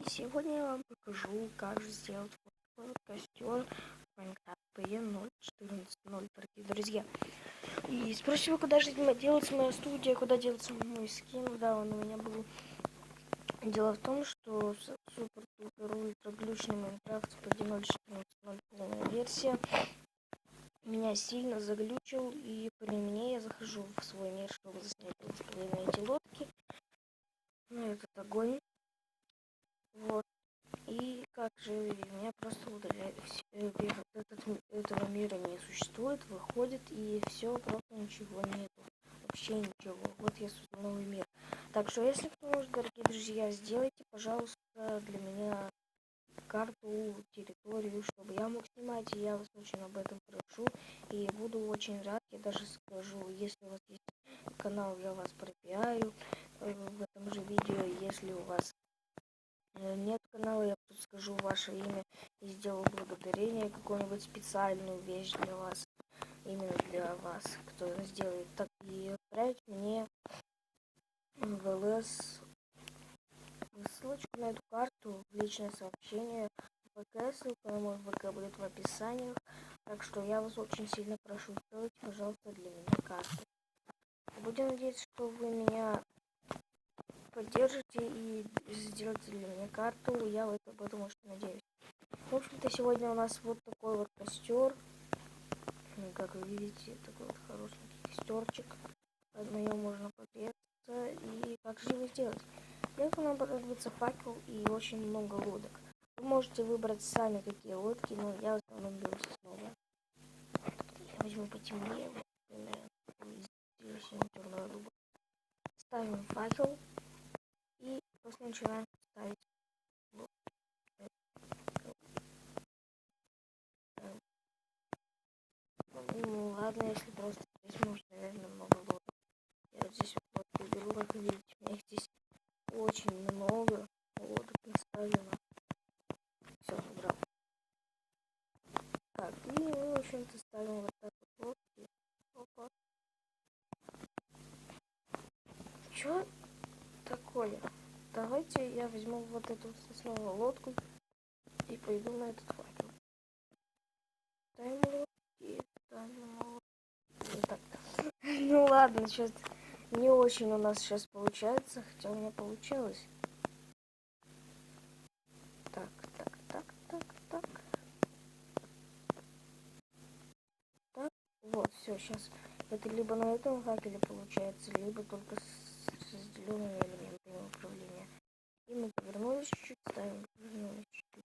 Сегодня я вам покажу, как же сделать вот костер в Minecraft PE 0.14.0, дорогие друзья. И спросите вы, куда же делается моя студия, куда делается мой скин. Да, он у меня был. Дело в том, что супер-пупер ультра-глючный Minecraft PE 0.14.0 полная версия меня сильно заглючил, и при мне я захожу в свой мир, чтобы заснять летсплей на эти лодки, на этот огонь. Вот. И как же меня просто удаляет, этого мира не существует, выходит, и все, просто ничего нету, вообще ничего. Вот я создал новый мир. Так что, если кто может, дорогие друзья, сделайте, пожалуйста, для меня карту, территорию, чтобы я мог снимать, и я вас очень об этом прошу, и буду очень рад. Я даже скажу, если у вас есть канал, я вас пропиарю в этом же видео. Если у вас нет канала, я тут скажу ваше имя и сделаю благодарение, какую-нибудь специальную вещь для вас, именно для вас, кто это сделает. Так, и отправить мне в ЛС ссылочку на эту карту в личное сообщение в ВК. Ссылка на мой ВК будет в описании. Так что я вас очень сильно прошу, сделайте, пожалуйста, для меня карту. Будем надеяться, что вы меня поддержите и сделайте для меня карту. Я об этом очень надеюсь. В общем-то, сегодня у нас вот такой вот костер. Как вы видите, такой вот хорошенький костерчик. На нем можно погреться. И как же его сделать? Для этого нам понадобится факел и очень много лодок. Вы можете выбрать сами, какие лодки, но я в основном беру сосновые. Я возьму потемнее, здесь черная дуба. Ставим факел и просто начинаем ставить. Ну ладно, если просто здесь может, наверное, много лодок. Я вот здесь вот лодку беру, как вы видите, у меня их здесь очень много лодок наставлено. Все, убрал. Так, и мы, в общем-то, ставим вот так вот лодки. Опа. Чё такое? Давайте я возьму вот эту вот сосновую лодку и пойду на этот факел. Ставим лодки, ставим лодки. Так. Ну ладно, что-то не очень у нас сейчас получается, хотя у меня получилось. Так. Так, вот, все, сейчас это либо на этом факеле получается, либо только с разделенными элементами управления. И мы повернулись чуть-чуть, ставим, повернулись чуть-чуть,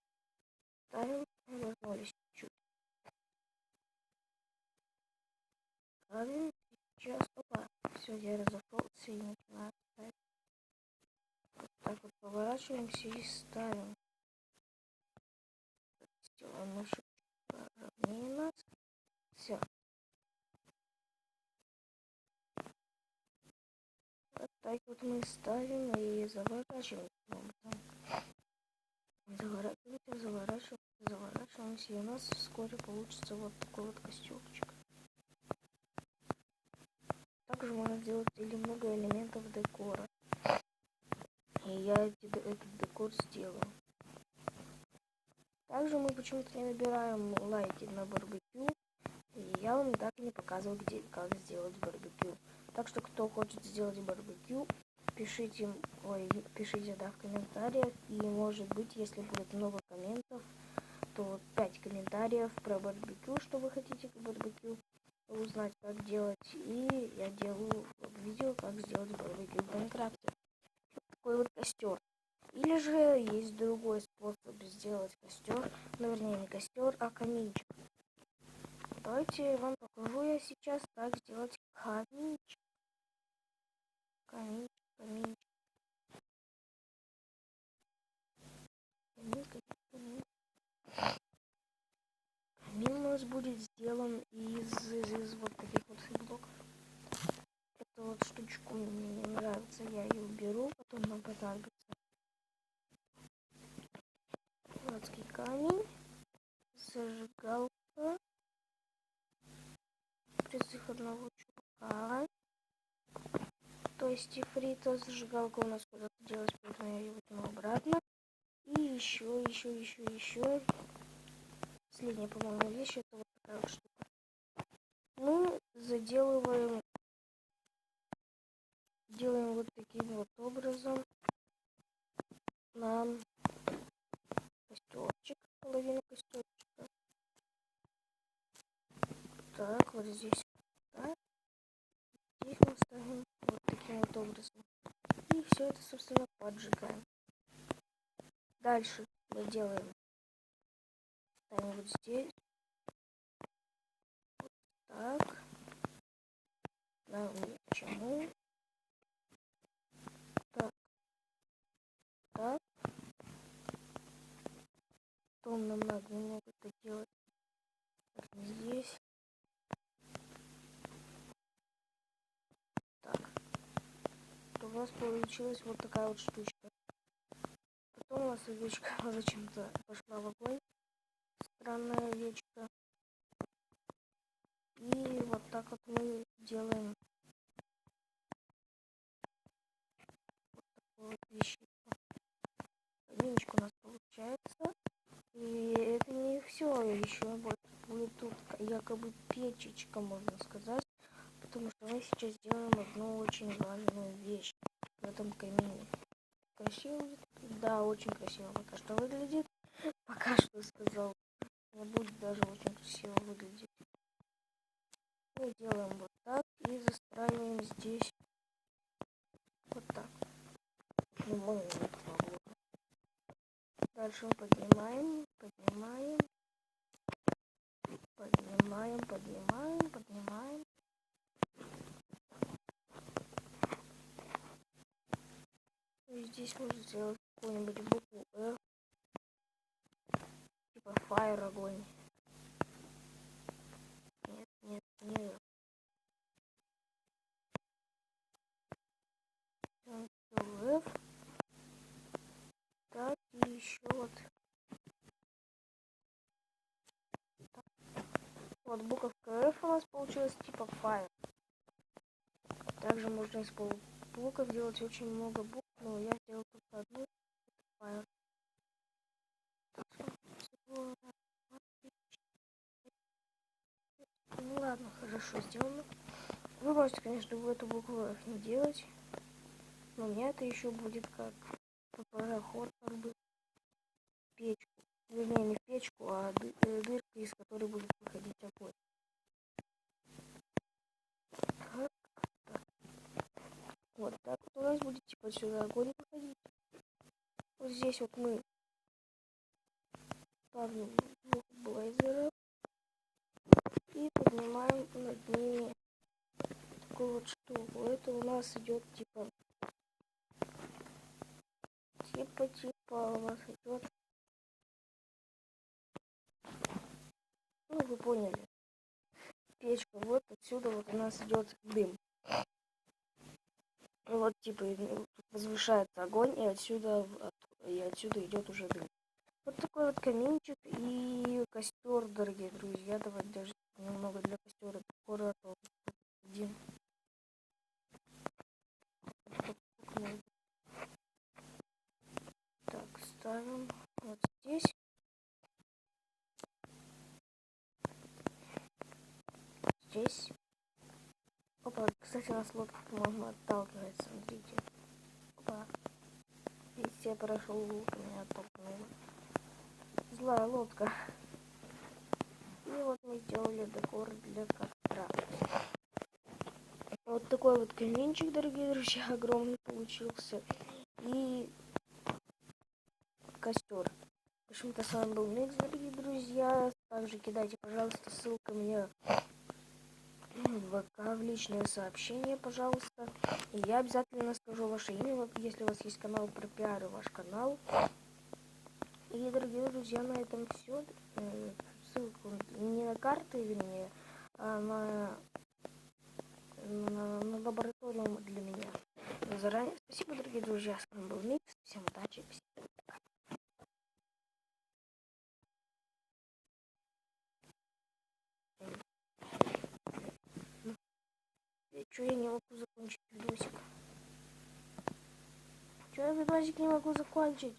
ставим, повернулись чуть-чуть. Ставим, сейчас, опа, все, я разошелся и начинаю ставить. Вот так вот поворачиваемся и ставим. Сделаем еще ровнее нас. Все. Вот так вот мы ставим и заворачиваем. Заворачиваемся, и у нас вскоре получится вот такой вот костюмчик. Также можно сделать или много элементов декора. И я этот декор сделаю. Также мы почему-то не набираем лайки на барбекю. И я вам так и не показывал, как сделать барбекю. Так что, кто хочет сделать барбекю, пишите в комментариях. И может быть, если будет много комментов, то 5 комментариев про барбекю, что вы хотите барбекю узнать, как делать. И я делаю видео, как сделать барбекю в Майнкрафте. Такой вот костер. Или же есть другой способ сделать костер. Ну, вернее, не костер, а каминчик. Давайте вам покажу я сейчас, как сделать каминчик. Камин у нас будет сделан из вот таких вот блоков. Эту вот штучку мне не нравится, я ее уберу, потом нам понадобится адский камень, зажигалка, призыв одного чувака, то есть ифрита. Зажигалка у нас куда-то делась, поэтому я ее возьму обратно. И еще. Последняя, по-моему, вещь, это вот такая вот штука. Мы делаем вот таким вот образом нам костёрчик, половину костёрчика. Так, вот здесь. Так. Здесь мы ставим вот таким вот образом. И все это, собственно, поджигаем. Дальше мы ставим вот здесь. Вот так. Нам ни к чему. Так. Так. Потом нам надо немного это делать здесь. Так. То у нас получилась вот такая вот штучка. Потом у нас овечка зачем-то пошла в огонь. Странная овечка. И вот так вот мы делаем вот такую вот вещичку. Венечка у нас получается. И это не все, еще будет тут якобы печечка, можно сказать. Потому что мы сейчас делаем одну очень важную вещь в этом камине. Красиво выглядит? Да, очень красиво пока что выглядит. Пока что сказал. Не будет даже очень красиво выглядеть. Мы делаем вот так и застраиваем здесь вот так. Ну, мы дальше мы поднимаем. И здесь можно сделать какую-нибудь букву R. Типа fire, огонь. Нет, не R. F. Так, и еще вот. Так. Вот буковка F у нас получилась типа fire. Также можно из полубукв делать очень много букв, но я сделал только одну. Fire. Ну ладно, хорошо сделано. Вы можете, конечно, в эту букву F не делать, но у меня это еще будет как пароход, как бы в печку. Вернее, не в печку, а дырка, из которой будет выходить огонь. Так, так. Вот так вот у нас будет типа сюда огонь выходить. Вот здесь вот мы ставим двух блейзеров и поднимаем над ними такую вот штуку. Это у нас идет типа у нас идет. Ну, вы поняли. Печка. Вот отсюда вот у нас идет дым. Вот типа возвышается огонь, и отсюда идет уже дым. Вот такой вот каминчик и костер, дорогие друзья. Давайте даже немного для костера декора один. Так, ставим вот здесь. Здесь. Опа, кстати, нас лодка, по-моему, отталкивается, смотрите. Опа. Видите, я прошел лук, меня оттолкнуло. Злая лодка. И вот мы сделали декор для костра. Вот такой вот каминчик, дорогие друзья, огромный получился. И костер. В общем-то, с вами был Микс, дорогие друзья. Также кидайте, пожалуйста, ссылку мне в ВК, в личное сообщение, пожалуйста. И я обязательно скажу ваше имя, если у вас есть канал про пиар, ваш канал. И, дорогие друзья, на этом все. Ссылку не на карты, вернее, а на лабораторию для меня. Заранее спасибо, дорогие друзья. С вами был Микс. Всем удачи. Всем пока. Чё я не могу закончить видосик? Чё я видосик не могу закончить?